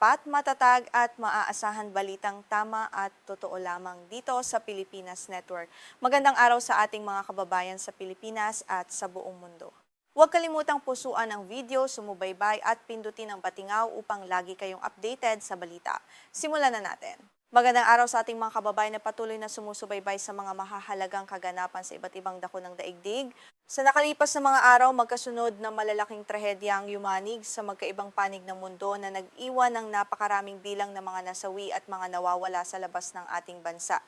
tapat, matatag at maaasahan balitang tama at totoo lamang dito sa Pilipinas Network. Magandang araw sa ating mga kababayan sa Pilipinas at sa buong mundo. Huwag kalimutang pusuan ang video, sumubaybay at pindutin ang batingaw upang lagi kayong updated sa balita. Simulan na natin. Magandang araw sa ating mga kababayan na patuloy na sumusubaybay sa mga mahahalagang kaganapan sa iba't ibang dako ng daigdig. Sa nakalipas na mga araw, magkasunod na malalaking trahedya ang yumanig sa magkaibang panig ng mundo na nag-iwan ng napakaraming bilang ng mga nasawi at mga nawawala sa labas ng ating bansa.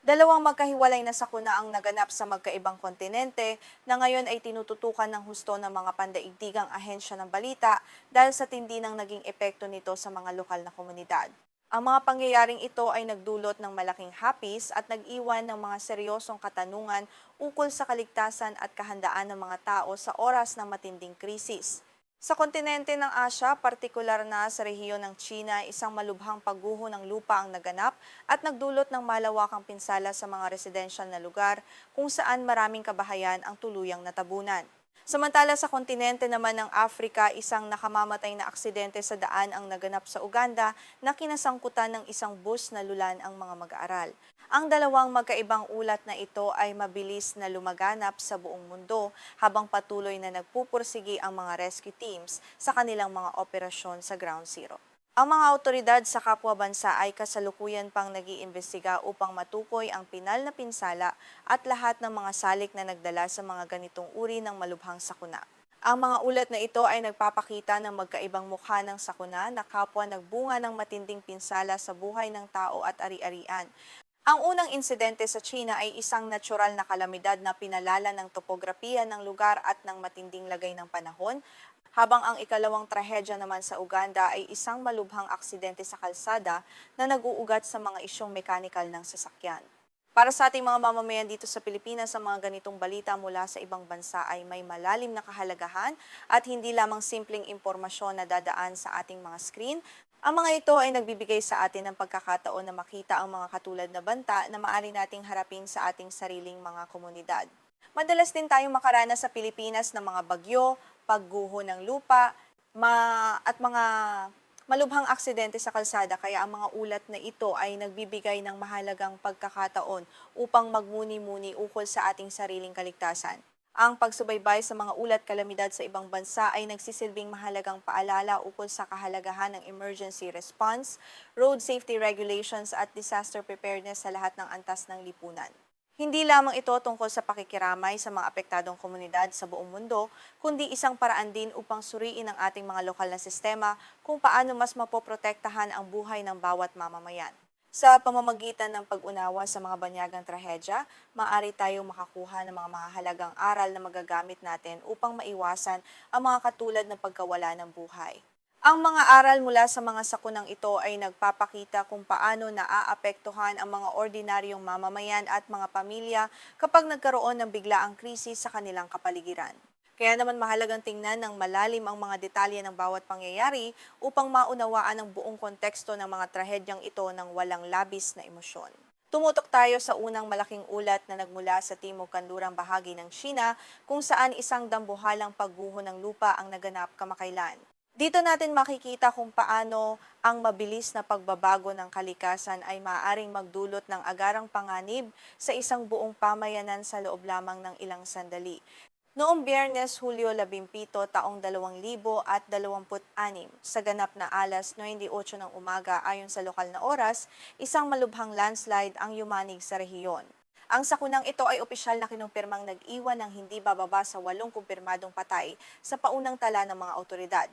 Dalawang magkahiwalay na sakuna ang naganap sa magkaibang kontinente na ngayon ay tinututukan ng husto ng mga pandaigdigang ahensya ng balita dahil sa tindi ng naging epekto nito sa mga lokal na komunidad. Ang mga pangyayaring ito ay nagdulot ng malaking hapis at nag-iwan ng mga seryosong katanungan ukol sa kaligtasan at kahandaan ng mga tao sa oras ng matinding krisis. Sa kontinente ng Asya, partikular na sa rehiyon ng China, isang malubhang pagguho ng lupa ang naganap at nagdulot ng malawakang pinsala sa mga residential na lugar kung saan maraming kabahayan ang tuluyang natabunan. Samantala sa kontinente naman ng Africa, isang nakamamatay na aksidente sa daan ang naganap sa Uganda na kinasangkutan ng isang bus na lulan ang mga mag-aaral. Ang dalawang magkaibang ulat na ito ay mabilis na lumaganap sa buong mundo habang patuloy na nagpupursigi ang mga rescue teams sa kanilang mga operasyon sa Ground Zero. Ang mga awtoridad sa kapwa bansa ay kasalukuyan pang nag-iimbestiga upang matukoy ang pinal na pinsala at lahat ng mga salik na nagdala sa mga ganitong uri ng malubhang sakuna. Ang mga ulat na ito ay nagpapakita ng magkaibang mukha ng sakuna na kapwa nagbunga ng matinding pinsala sa buhay ng tao at ari-arian. Ang unang insidente sa China ay isang natural na kalamidad na pinalala ng topografiya ng lugar at ng matinding lagay ng panahon, habang ang ikalawang trahedya naman sa Uganda ay isang malubhang aksidente sa kalsada na nag-uugat sa mga isyong mekanikal ng sasakyan. Para sa ating mga mamamayan dito sa Pilipinas, ang mga ganitong balita mula sa ibang bansa ay may malalim na kahalagahan at hindi lamang simpleng impormasyon na dadaan sa ating mga screen. Ang mga ito ay nagbibigay sa atin ng pagkakataon na makita ang mga katulad na banta na maaari nating harapin sa ating sariling mga komunidad. Madalas din tayong makaranas sa Pilipinas ng mga bagyo, pagguho ng lupa, at mga malubhang aksidente sa kalsada, kaya ang mga ulat na ito ay nagbibigay ng mahalagang pagkakataon upang magmuni-muni ukol sa ating sariling kaligtasan. Ang pagsubaybay sa mga ulat kalamidad sa ibang bansa ay nagsisilbing mahalagang paalala ukol sa kahalagahan ng emergency response, road safety regulations at disaster preparedness sa lahat ng antas ng lipunan. Hindi lamang ito tungkol sa pakikiramay sa mga apektadong komunidad sa buong mundo, kundi isang paraan din upang suriin ang ating mga lokal na sistema kung paano mas mapoprotektahan ang buhay ng bawat mamamayan. Sa pamamagitan ng pag-unawa sa mga banyagang trahedya, maaari tayong makakuha ng mga mahalagang aral na magagamit natin upang maiwasan ang mga katulad ng pagkawala ng buhay. Ang mga aral mula sa mga sakunang ito ay nagpapakita kung paano naaapektuhan ang mga ordinaryong mamamayan at mga pamilya kapag nagkaroon ng biglaang krisis sa kanilang kapaligiran. Kaya naman mahalagang tingnan ng malalim ang mga detalye ng bawat pangyayari upang maunawaan ang buong konteksto ng mga trahedyang ito ng walang labis na emosyon. Tumutok tayo sa unang malaking ulat na nagmula sa timog kanlurang bahagi ng China kung saan isang dambuhalang pagguho ng lupa ang naganap kamakailan. Dito natin makikita kung paano ang mabilis na pagbabago ng kalikasan ay maaaring magdulot ng agarang panganib sa isang buong pamayanan sa loob lamang ng ilang sandali. Noong Biyernes, Hulyo 17, taong 2026, sa ganap na alas 9:08 ng umaga ayon sa lokal na oras, isang malubhang landslide ang yumanig sa rehiyon. Ang sakunang ito ay opisyal na kinumpirmang nag-iwan ng hindi bababa sa 8 kumpirmadong patay sa paunang tala ng mga awtoridad.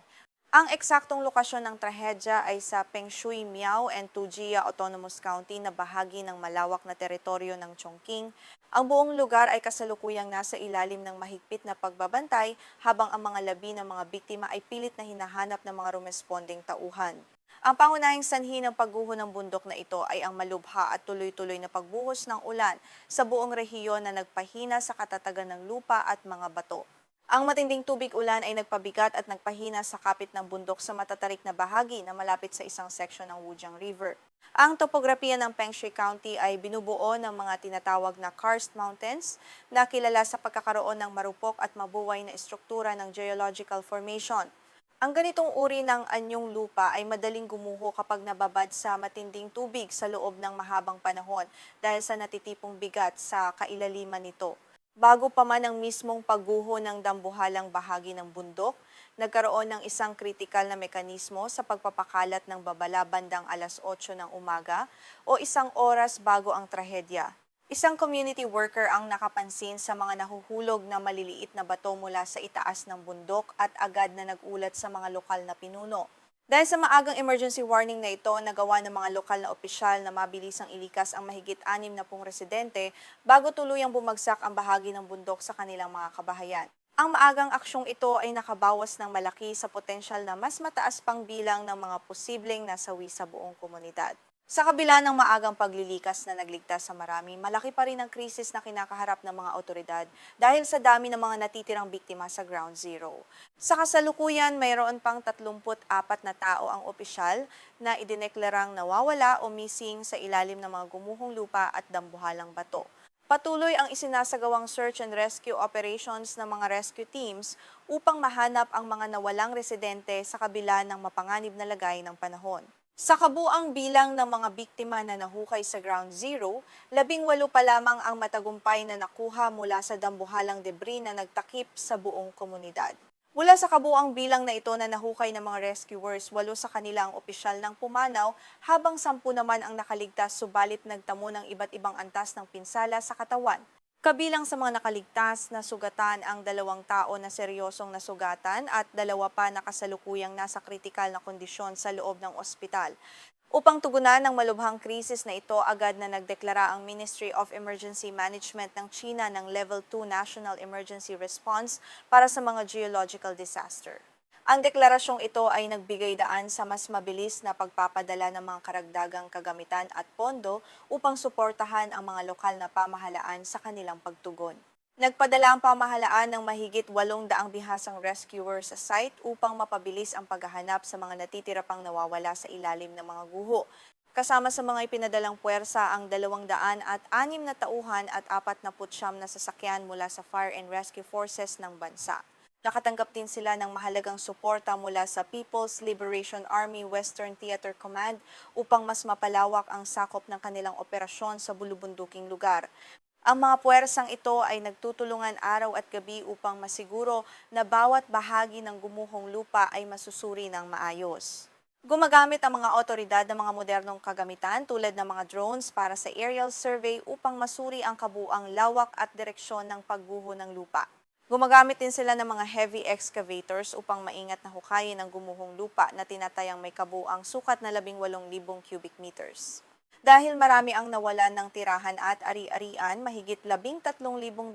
Ang eksaktong lokasyon ng trahedya ay sa Pengshui, Miao and Tujia Autonomous County na bahagi ng malawak na teritoryo ng Chongqing. Ang buong lugar ay kasalukuyang nasa ilalim ng mahigpit na pagbabantay habang ang mga labi ng mga biktima ay pilit na hinahanap ng mga rumesponding tauhan. Ang pangunahing sanhi ng pagguho ng bundok na ito ay ang malubha at tuloy-tuloy na pagbuhos ng ulan sa buong rehiyon na nagpahina sa katatagan ng lupa at mga bato. Ang matinding tubig ulan ay nagpabigat at nagpahina sa kapit ng bundok sa matatarik na bahagi na malapit sa isang seksyon ng Wujiang River. Ang topografiya ng Pengshui County ay binubuo ng mga tinatawag na karst mountains na kilala sa pagkakaroon ng marupok at mabuway na estruktura ng geological formation. Ang ganitong uri ng anyong lupa ay madaling gumuho kapag nababad sa matinding tubig sa loob ng mahabang panahon dahil sa natitipong bigat sa kailaliman nito. Bago pa man ang mismong pagguho ng dambuhalang bahagi ng bundok, nagkaroon ng isang kritikal na mekanismo sa pagpapakalat ng babala bandang 8:00 ng umaga o isang oras bago ang trahedya. Isang community worker ang nakapansin sa mga nahuhulog na maliliit na bato mula sa itaas ng bundok at agad na nag-ulat sa mga lokal na pinuno. Dahil sa maagang emergency warning na ito, nagawa ng mga lokal na opisyal na mabilisang ilikas ang mahigit 60 residente bago tuluyang bumagsak ang bahagi ng bundok sa kanilang mga kabahayan. Ang maagang aksyong ito ay nakabawas ng malaki sa potensyal na mas mataas pang bilang ng mga posibleng nasawi sa buong komunidad. Sa kabila ng maagang paglilikas na nagligtas sa marami, malaki pa rin ang krisis na kinakaharap ng mga otoridad dahil sa dami ng mga natitirang biktima sa Ground Zero. Sa kasalukuyan, mayroon pang 34 na tao ang opisyal na idineklarang nawawala o missing sa ilalim ng mga gumuhong lupa at dambuhalang bato. Patuloy ang isinasagawang search and rescue operations ng mga rescue teams upang mahanap ang mga nawalang residente sa kabila ng mapanganib na lagay ng panahon. Sa kabuang bilang ng mga biktima na nahukay sa Ground Zero, 18 pa lamang ang matagumpay na nakuha mula sa dambuhalang debris na nagtakip sa buong komunidad. Mula sa kabuang bilang na ito na nahukay ng mga rescuers, 8 sa kanila ang opisyal ng pumanaw, habang 10 naman ang nakaligtas subalit nagtamo ng iba't ibang antas ng pinsala sa katawan. Kabilang sa mga nakaligtas na sugatan ang 2 tao na seryosong nasugatan at 2 pa na kasalukuyang nasa kritikal na kondisyon sa loob ng ospital. Upang tugunan ng malubhang krisis na ito, agad na nagdeklara ang Ministry of Emergency Management ng China ng Level 2 National Emergency Response para sa mga geological disaster. Ang deklarasyong ito ay nagbigay daan sa mas mabilis na pagpapadala ng mga karagdagang kagamitan at pondo upang suportahan ang mga lokal na pamahalaan sa kanilang pagtugon. Nagpadala ang pamahalaan ng mahigit 800 bihasang rescuer sa site upang mapabilis ang paghahanap sa mga natitira pang nawawala sa ilalim ng mga guho. Kasama sa mga ipinadalang puwersa ang 206 na tauhan at 49 na sasakyan mula sa Fire and Rescue Forces ng bansa. Nakatanggap din sila ng mahalagang suporta mula sa People's Liberation Army Western Theater Command upang mas mapalawak ang sakop ng kanilang operasyon sa bulubunduking lugar. Ang mga puwersang ito ay nagtutulungan araw at gabi upang masiguro na bawat bahagi ng gumuhong lupa ay masusuri ng maayos. Gumagamit ang mga otoridad ng mga modernong kagamitan tulad ng mga drones para sa aerial survey upang masuri ang kabuang lawak at direksyon ng pagguho ng lupa. Gumagamit din sila ng mga heavy excavators upang maingat na hukayin ang gumuhong lupa na tinatayang may kabuang sukat na 18,000 cubic meters. Dahil marami ang nawalan ng tirahan at ari-arian, mahigit 13,000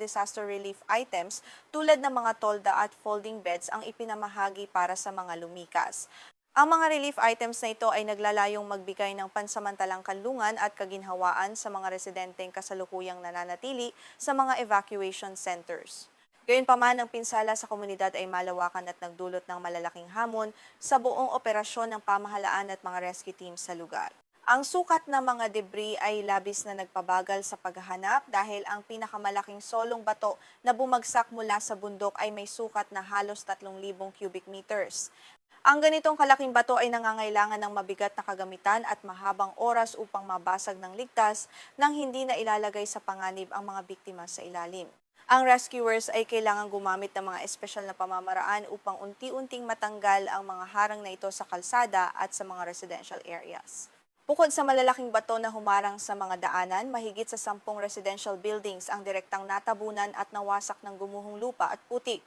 disaster relief items tulad ng mga tolda at folding beds ang ipinamahagi para sa mga lumikas. Ang mga relief items na ito ay naglalayong magbigay ng pansamantalang kanlungan at kaginhawaan sa mga residenteng kasalukuyang nananatili sa mga evacuation centers. Gayunpaman, ang pinsala sa komunidad ay malawakan at nagdulot ng malalaking hamon sa buong operasyon ng pamahalaan at mga rescue teams sa lugar. Ang sukat ng mga debris ay labis na nagpabagal sa paghahanap dahil ang pinakamalaking solong bato na bumagsak mula sa bundok ay may sukat na halos 3,000 cubic meters. Ang ganitong kalaking bato ay nangangailangan ng mabigat na kagamitan at mahabang oras upang mabasag ng ligtas nang hindi na ilalagay sa panganib ang mga biktima sa ilalim. Ang rescuers ay kailangang gumamit ng mga espesyal na pamamaraan upang unti-unting matanggal ang mga harang na ito sa kalsada at sa mga residential areas. Bukod sa malalaking bato na humarang sa mga daanan, mahigit sa 10 residential buildings ang direktang natabunan at nawasak ng gumuhong lupa at putik.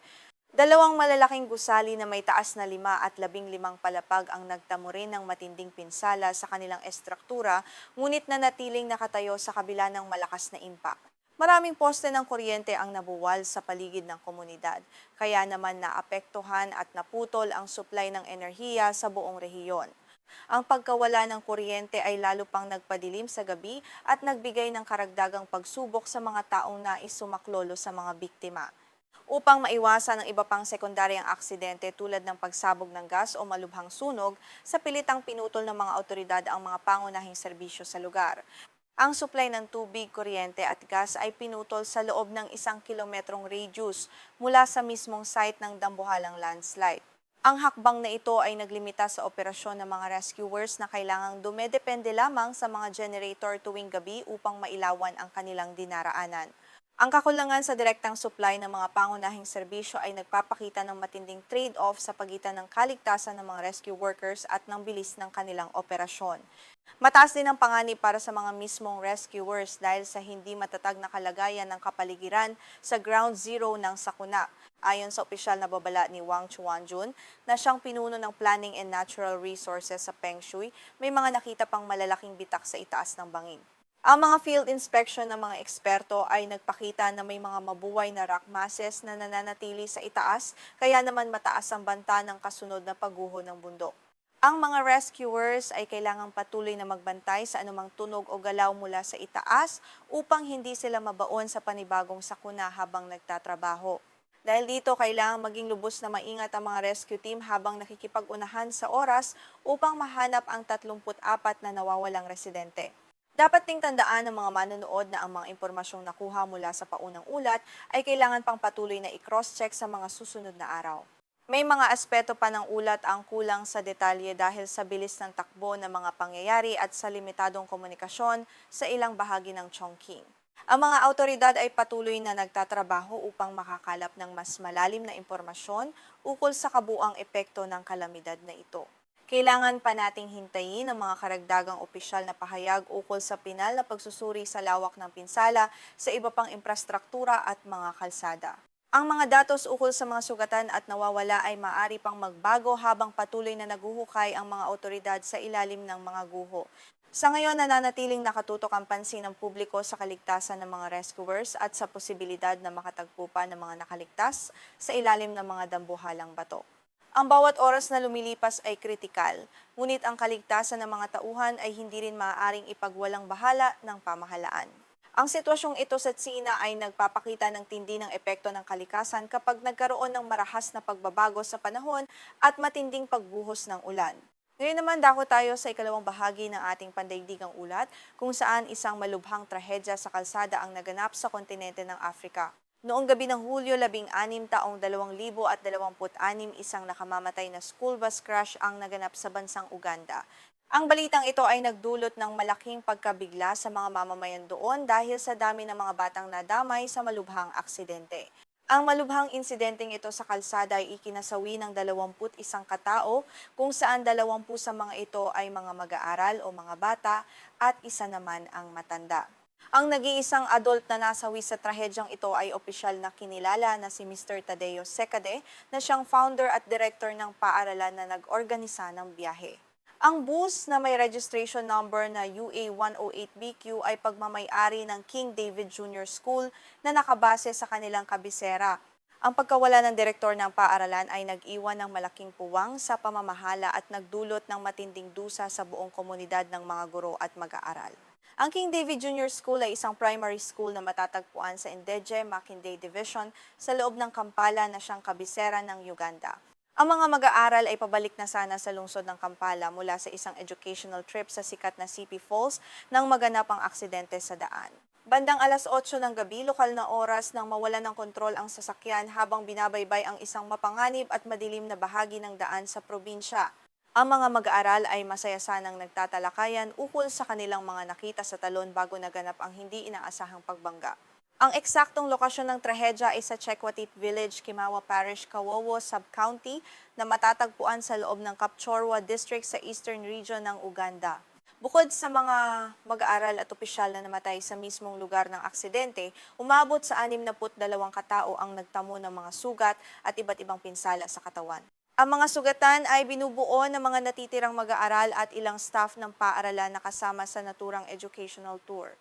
2 malalaking gusali na may taas na 5 at 15 palapag ang nagtamo rin ng matinding pinsala sa kanilang estruktura, ngunit nanatiling nakatayo sa kabila ng malakas na impact. Maraming poste ng kuryente ang nabuwal sa paligid ng komunidad, kaya naman naapektuhan at naputol ang supply ng enerhiya sa buong rehiyon. Ang pagkawala ng kuryente ay lalo pang nagpadilim sa gabi at nagbigay ng karagdagang pagsubok sa mga taong nais sumaklolo sa mga biktima. Upang maiwasan ang iba pang sekundaryang aksidente tulad ng pagsabog ng gas o malubhang sunog, sa pilitang pinutol ng mga otoridad ang mga pangunahing serbisyo sa lugar. Ang supply ng tubig, kuryente at gas ay pinutol sa loob ng 1 kilometrong radius mula sa mismong site ng dambuhalang landslide. Ang hakbang na ito ay naglimita sa operasyon ng mga rescuers na kailangang dumedepende lamang sa mga generator tuwing gabi upang mailawan ang kanilang dinaraanan. Ang kakulangan sa direktang supply ng mga pangunahing serbisyo ay nagpapakita ng matinding trade-off sa pagitan ng kaligtasan ng mga rescue workers at ng bilis ng kanilang operasyon. Mataas din ang panganib para sa mga mismong rescuers dahil sa hindi matatag na kalagayan ng kapaligiran sa ground zero ng sakuna. Ayon sa opisyal na babala ni Wang Chuanjun na siyang pinuno ng Planning and Natural Resources sa Peng Shui, may mga nakita pang malalaking bitak sa itaas ng bangin. Ang mga field inspection ng mga eksperto ay nagpakita na may mga mabuway na rock masses na nananatili sa itaas, kaya naman mataas ang banta ng kasunod na pagguho ng bundok. Ang mga rescuers ay kailangang patuloy na magbantay sa anumang tunog o galaw mula sa itaas upang hindi sila mabaon sa panibagong sakuna habang nagtatrabaho. Dahil dito, kailangang maging lubos na maingat ang mga rescue team habang nakikipag-unahan sa oras upang mahanap ang 34 na nawawalang residente. Dapat ding tandaan ng mga manonood na ang mga impormasyong nakuha mula sa paunang ulat ay kailangan pang patuloy na i-cross-check sa mga susunod na araw. May mga aspeto pa ng ulat ang kulang sa detalye dahil sa bilis ng takbo ng mga pangyayari at sa limitadong komunikasyon sa ilang bahagi ng Chongqing. Ang mga autoridad ay patuloy na nagtatrabaho upang makakalap ng mas malalim na impormasyon ukol sa kabuuang epekto ng kalamidad na ito. Kailangan pa nating hintayin ang mga karagdagang opisyal na pahayag ukol sa pinal na pagsusuri sa lawak ng pinsala sa iba pang infrastruktura at mga kalsada. Ang mga datos ukol sa mga sugatan at nawawala ay maaari pang magbago habang patuloy na naguhukay ang mga otoridad sa ilalim ng mga guho. Sa ngayon, nananatiling nakatutok ang pansin ng publiko sa kaligtasan ng mga rescuers at sa posibilidad na makatagpo pa ng mga nakaligtas sa ilalim ng mga dambuhalang bato. Ang bawat oras na lumilipas ay kritikal, ngunit ang kaligtasan ng mga tauhan ay hindi rin maaaring ipagwalang bahala ng pamahalaan. Ang sitwasyong ito sa Tsina ay nagpapakita ng tindi ng epekto ng kalikasan kapag nagkaroon ng marahas na pagbabago sa panahon at matinding pagbuhos ng ulan. Ngayon naman dako tayo sa ikalawang bahagi ng ating pandaigdigang ulat kung saan isang malubhang trahedya sa kalsada ang naganap sa kontinente ng Afrika. Noong gabi ng Hulyo 16 taong 2026, isang nakamamatay na school bus crash ang naganap sa bansang Uganda. Ang balitang ito ay nagdulot ng malaking pagkabigla sa mga mamamayan doon dahil sa dami ng mga batang nadamay sa malubhang aksidente. Ang malubhang insidenteng ito sa kalsada ay ikinasawi ng 21 katao kung saan 20 sa mga ito ay mga mag-aaral o mga bata at isa naman ang matanda. Ang nag-iisang adult na nasawi sa trahedyang ito ay opisyal na kinilala na si Mr. Tadeo Secade na siyang founder at director ng paaralan na nag-organisa ng biyahe. Ang bus na may registration number na UA108BQ ay pagmamay-ari ng King David Jr. School na nakabase sa kanilang kabisera. Ang pagkawala ng direktor ng paaralan ay nag-iwan ng malaking puwang sa pamamahala at nagdulot ng matinding dusa sa buong komunidad ng mga guro at mag-aaral. Ang King David Jr. School ay isang primary school na matatagpuan sa Ndeje, Makindye Division sa loob ng Kampala na siyang kabisera ng Uganda. Ang mga mag-aaral ay pabalik na sana sa lungsod ng Kampala mula sa isang educational trip sa sikat na CP Falls nang maganap ang aksidente sa daan. Bandang 8:00 ng gabi, lokal na oras nang mawala ng kontrol ang sasakyan habang binabaybay ang isang mapanganib at madilim na bahagi ng daan sa probinsya. Ang mga mag-aaral ay masaya sanang nagtatalakayan ukol sa kanilang mga nakita sa talon bago naganap ang hindi inaasahang pagbangga. Ang eksaktong lokasyon ng trahedya ay sa Chekwatip Village, Kimawa Parish, Kawowo Sub-County na matatagpuan sa loob ng Kapchorwa District sa Eastern Region ng Uganda. Bukod sa mga mag-aaral at opisyal na namatay sa mismong lugar ng aksidente, umabot sa 62 katao ang nagtamo ng mga sugat at iba't ibang pinsala sa katawan. Ang mga sugatan ay binubuo ng mga natitirang mag-aaral at ilang staff ng paaralan na kasama sa naturang educational tour.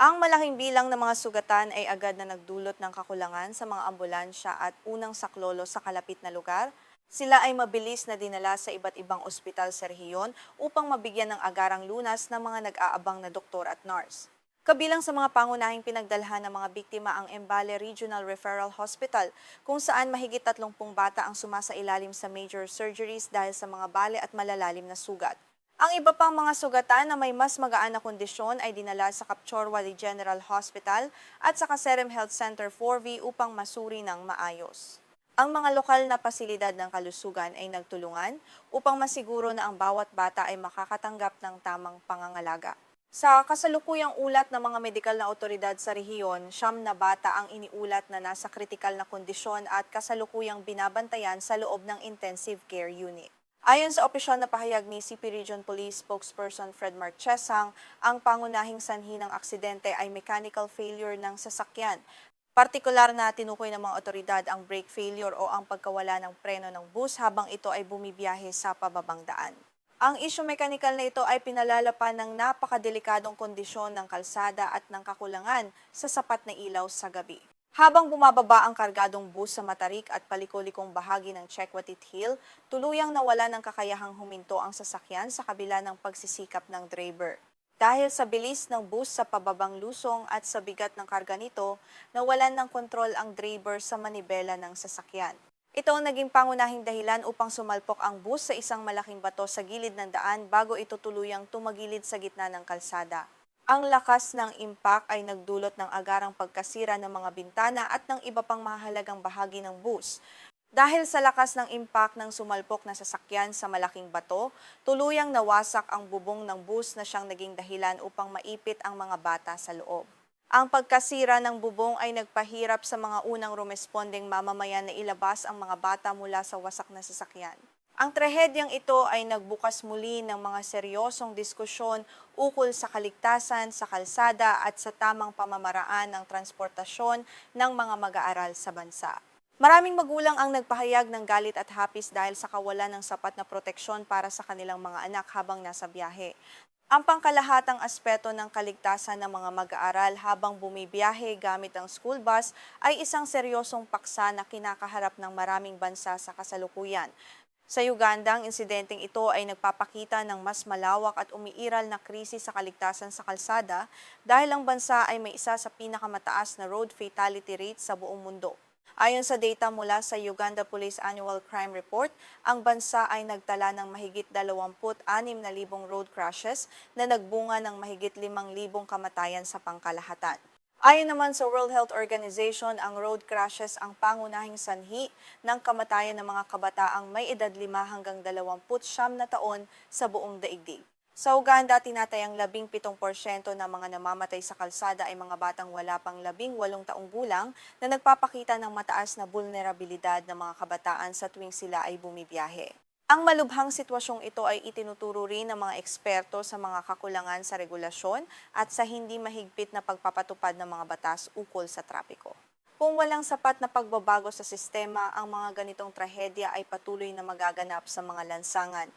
Ang malaking bilang ng mga sugatan ay agad na nagdulot ng kakulangan sa mga ambulansya at unang saklolo sa kalapit na lugar. Sila ay mabilis na dinala sa iba't ibang ospital sa rehiyon upang mabigyan ng agarang lunas ng mga nag-aabang na doktor at nurse. Kabilang sa mga pangunahing pinagdalhan ng mga biktima ang Embale Regional Referral Hospital, kung saan mahigit 30 bata ang sumasailalim sa major surgeries dahil sa mga bale at malalalim na sugat. Ang iba pang mga sugatan na may mas magaan na kondisyon ay dinala sa Kapchorwa General Hospital at sa Kaserem Health Center 4V upang masuri ng maayos. Ang mga lokal na pasilidad ng kalusugan ay nagtulungan upang masiguro na ang bawat bata ay makakatanggap ng tamang pangangalaga. Sa kasalukuyang ulat ng mga medikal na otoridad sa rehiyon, 9 na bata ang iniulat na nasa kritikal na kondisyon at kasalukuyang binabantayan sa loob ng intensive care unit. Ayon sa opisyal na pahayag ni CP Region Police spokesperson Fred Marchesang, ang pangunahing sanhi ng aksidente ay mechanical failure ng sasakyan. Partikular na tinukoy ng mga otoridad ang brake failure o ang pagkawala ng preno ng bus habang ito ay bumibiyahe sa pababang daan. Ang issue mechanical na ito ay pinalalapan ng napakadelikadong kondisyon ng kalsada at ng kakulangan sa sapat na ilaw sa gabi. Habang bumababa ang kargadong bus sa matarik at palikolikong bahagi ng Chekwatit Hill, tuluyang nawala ng kakayahang huminto ang sasakyan sa kabila ng pagsisikap ng driver. Dahil sa bilis ng bus sa pababang lusong at sa bigat ng karga nito, nawalan ng kontrol ang driver sa manibela ng sasakyan. Ito ang naging pangunahing dahilan upang sumalpok ang bus sa isang malaking bato sa gilid ng daan bago ito tuluyang tumagilid sa gitna ng kalsada. Ang lakas ng impact ay nagdulot ng agarang pagkasira ng mga bintana at ng iba pang mahalagang bahagi ng bus. Dahil sa lakas ng impact ng sumalpok na sasakyan sa malaking bato, tuluyang nawasak ang bubong ng bus na siyang naging dahilan upang maipit ang mga bata sa loob. Ang pagkasira ng bubong ay nagpahirap sa mga unang rumespondeng mamamayan na ilabas ang mga bata mula sa wasak na sasakyan. Ang trahedyang ito ay nagbukas muli ng mga seryosong diskusyon ukol sa kaligtasan sa kalsada at sa tamang pamamaraan ng transportasyon ng mga mag-aaral sa bansa. Maraming magulang ang nagpahayag ng galit at hapis dahil sa kawalan ng sapat na proteksyon para sa kanilang mga anak habang nasa biyahe. Ang pangkalahatang aspeto ng kaligtasan ng mga mag-aaral habang bumibiyahe gamit ang school bus ay isang seryosong paksa na kinakaharap ng maraming bansa sa kasalukuyan. Sa Uganda, ang insidenteng ito ay nagpapakita ng mas malawak at umiiral na krisis sa kaligtasan sa kalsada dahil ang bansa ay may isa sa pinakamataas na road fatality rate sa buong mundo. Ayon sa data mula sa Uganda Police Annual Crime Report, ang bansa ay nagtala ng mahigit 26,000 road crashes na nagbunga ng mahigit 5,000 kamatayan sa pangkalahatan. Ayon naman sa World Health Organization, ang road crashes ang pangunahing sanhi ng kamatayan ng mga kabataang may edad 5 hanggang 29 na taon sa buong daigdig. Sa Uganda, tinatayang 17% ng mga namamatay sa kalsada ay mga batang wala pang 18 taong gulang na nagpapakita ng mataas na vulnerabilidad ng mga kabataan sa tuwing sila ay bumibiyahe. Ang malubhang sitwasyong ito ay itinuturo rin ng mga eksperto sa mga kakulangan sa regulasyon at sa hindi mahigpit na pagpapatupad ng mga batas ukol sa trapiko. Kung walang sapat na pagbabago sa sistema, ang mga ganitong trahedya ay patuloy na magaganap sa mga lansangan.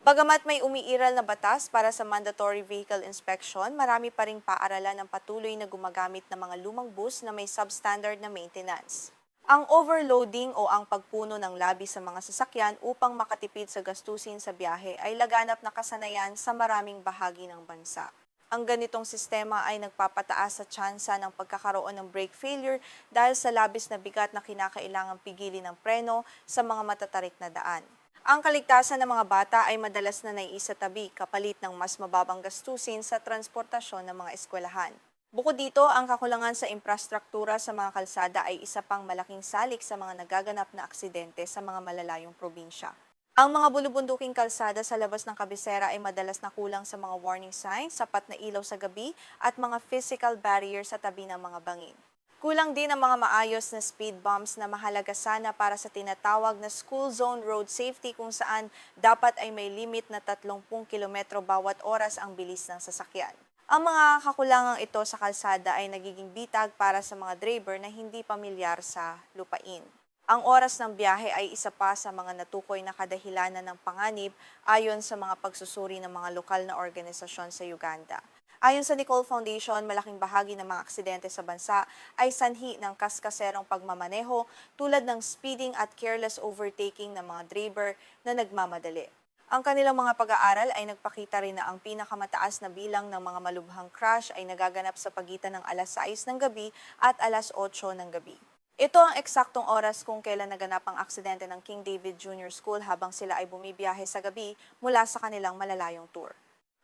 Bagamat may umiiral na batas para sa mandatory vehicle inspection, marami pa ring paaralan ng patuloy na gumagamit ng mga lumang bus na may substandard na maintenance. Ang overloading o ang pagpuno ng labi sa mga sasakyan upang makatipid sa gastusin sa biyahe ay laganap na kasanayan sa maraming bahagi ng bansa. Ang ganitong sistema ay nagpapataas sa tsansa ng pagkakaroon ng brake failure dahil sa labis na bigat na kinakailangang pigilin ng preno sa mga matatarik na daan. Ang kaligtasan ng mga bata ay madalas na naiisatabi kapalit ng mas mababang gastusin sa transportasyon ng mga eskwelahan. Bukod dito, ang kakulangan sa infrastruktura sa mga kalsada ay isa pang malaking salik sa mga nagaganap na aksidente sa mga malalayong probinsya. Ang mga bulubunduking kalsada sa labas ng kabisera ay madalas na kulang sa mga warning signs, sapat na ilaw sa gabi at mga physical barriers sa tabi ng mga bangin. Kulang din ang mga maayos na speed bumps na mahalaga sana para sa tinatawag na school zone road safety kung saan dapat ay may limit na 30 kilometro bawat oras ang bilis ng sasakyan. Ang mga kakulangang ito sa kalsada ay nagiging bitag para sa mga driver na hindi pamilyar sa lupain. Ang oras ng biyahe ay isa pa sa mga natukoy na kadahilanan ng panganib ayon sa mga pagsusuri ng mga lokal na organisasyon sa Uganda. Ayon sa Nicole Foundation, malaking bahagi ng mga aksidente sa bansa ay sanhi ng kaskaserong pagmamaneho tulad ng speeding at careless overtaking ng mga driver na nagmamadali. Ang kanilang mga pag-aaral ay nagpakita rin na ang pinakamataas na bilang ng mga malubhang crash ay nagaganap sa pagitan ng alas 6 ng gabi at alas 8 ng gabi. Ito ang eksaktong oras kung kailan naganap ang aksidente ng King David Junior School habang sila ay bumibiyahe sa gabi mula sa kanilang malalayong tour.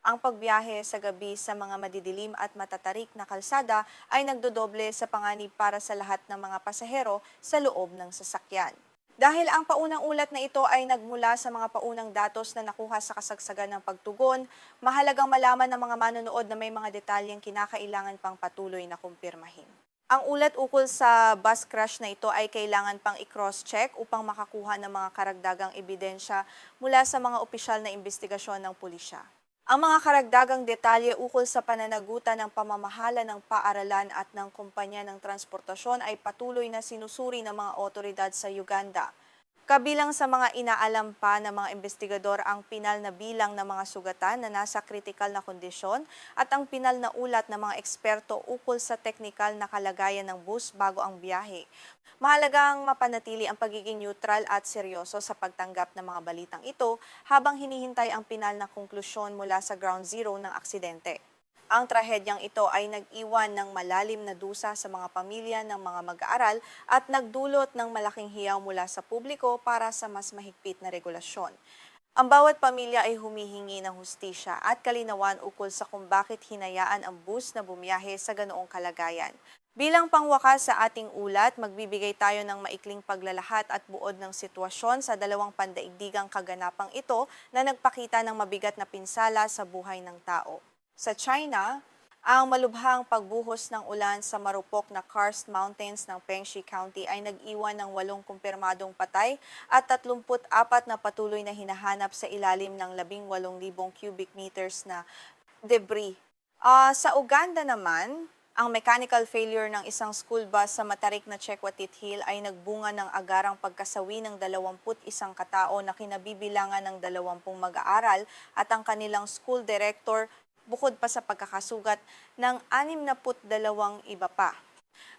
Ang pagbiyahe sa gabi sa mga madidilim at matatarik na kalsada ay nagdodoble sa panganib para sa lahat ng mga pasahero sa loob ng sasakyan. Dahil ang paunang ulat na ito ay nagmula sa mga paunang datos na nakuha sa kasagsagan ng pagtugon, mahalagang malaman ng mga manonood na may mga detalyeng kinakailangan pang patuloy na kumpirmahin. Ang ulat ukol sa bus crash na ito ay kailangan pang i-cross-check upang makakuha ng mga karagdagang ebidensya mula sa mga opisyal na investigasyon ng pulisya. Ang mga karagdagang detalye ukol sa pananagutan ng pamamahala ng paaralan at ng kumpanya ng transportasyon ay patuloy na sinusuri ng mga otoridad sa Uganda. Kabilang sa mga inaalam pa ng mga investigador ang pinal na bilang ng mga sugatan na nasa kritikal na kondisyon at ang pinal na ulat ng mga eksperto ukol sa teknikal na kalagayan ng bus bago ang biyahe. Mahalagang mapanatili ang pagiging neutral at seryoso sa pagtanggap ng mga balitang ito habang hinihintay ang pinal na konklusyon mula sa ground zero ng aksidente. Ang trahedyang ito ay nag-iwan ng malalim na dusa sa mga pamilya ng mga mag-aaral at nagdulot ng malaking hiyaw mula sa publiko para sa mas mahigpit na regulasyon. Ang bawat pamilya ay humihingi ng hustisya at kalinawan ukol sa kung bakit hinayaan ang bus na bumiyahe sa ganoong kalagayan. Bilang pangwakas sa ating ulat, magbibigay tayo ng maikling paglalahat at buod ng sitwasyon sa dalawang pandaigdigang kaganapang ito na nagpakita ng mabigat na pinsala sa buhay ng tao. Sa China, ang malubhang pagbuhos ng ulan sa marupok na Karst Mountains ng Pengxi County ay nag-iwan ng 8 kumpirmadong patay at 34 na patuloy na hinahanap sa ilalim ng 18,000 cubic meters na debris. Sa Uganda naman, ang mechanical failure ng isang school bus sa matarik na Chekwatit Hill ay nagbunga ng agarang pagkasawi ng 21 katao na kinabibilangan ng 20 mag-aaral at ang kanilang school director, bukod pa sa pagkakasugat ng 62 iba pa.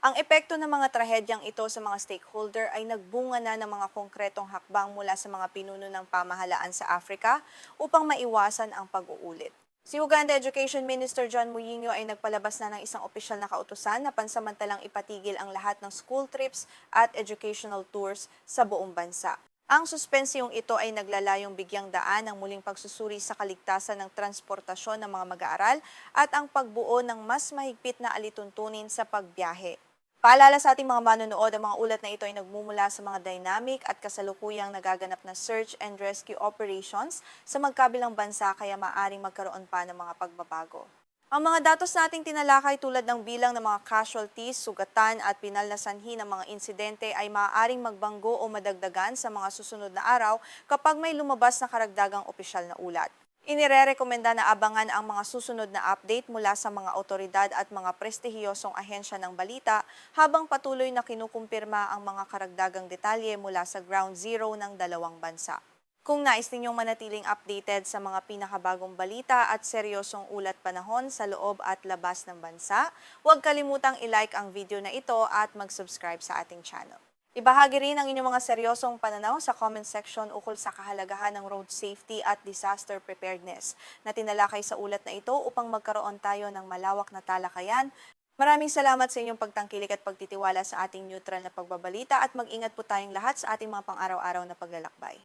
Ang epekto ng mga trahedyang ito sa mga stakeholder ay nagbunga na ng mga konkretong hakbang mula sa mga pinuno ng pamahalaan sa Africa upang maiwasan ang pag-uulit. Si Uganda Education Minister John Muyinho ay nagpalabas na ng isang opisyal na kautusan na pansamantalang ipatigil ang lahat ng school trips at educational tours sa buong bansa. Ang suspensyong ito ay naglalayong bigyang daan ng muling pagsusuri sa kaligtasan ng transportasyon ng mga mag-aaral at ang pagbuo ng mas mahigpit na alituntunin sa pagbiyahe. Paalala sa ating mga manonood, ang mga ulat na ito ay nagmumula sa mga dynamic at kasalukuyang nagaganap na search and rescue operations sa magkabilang bansa kaya maaring magkaroon pa ng mga pagbabago. Ang mga datos nating tinalakay tulad ng bilang ng mga casualties, sugatan at pinal na sanhi ng mga insidente ay maaaring magbanggo o madagdagan sa mga susunod na araw kapag may lumabas na karagdagang opisyal na ulat. Inirerekomenda na abangan ang mga susunod na update mula sa mga otoridad at mga prestihiyosong ahensya ng balita habang patuloy na kinukumpirma ang mga karagdagang detalye mula sa ground zero ng dalawang bansa. Kung nais ninyong manatiling updated sa mga pinakabagong balita at seryosong ulat panahon sa loob at labas ng bansa, huwag kalimutang i-like ang video na ito at mag-subscribe sa ating channel. Ibahagi rin ang inyong mga seryosong pananaw sa comment section ukol sa kahalagahan ng road safety at disaster preparedness na tinalakay sa ulat na ito upang magkaroon tayo ng malawak na talakayan. Maraming salamat sa inyong pagtangkilik at pagtitiwala sa ating neutral na pagbabalita at mag-ingat po tayong lahat sa ating mga pang-araw-araw na paglalakbay.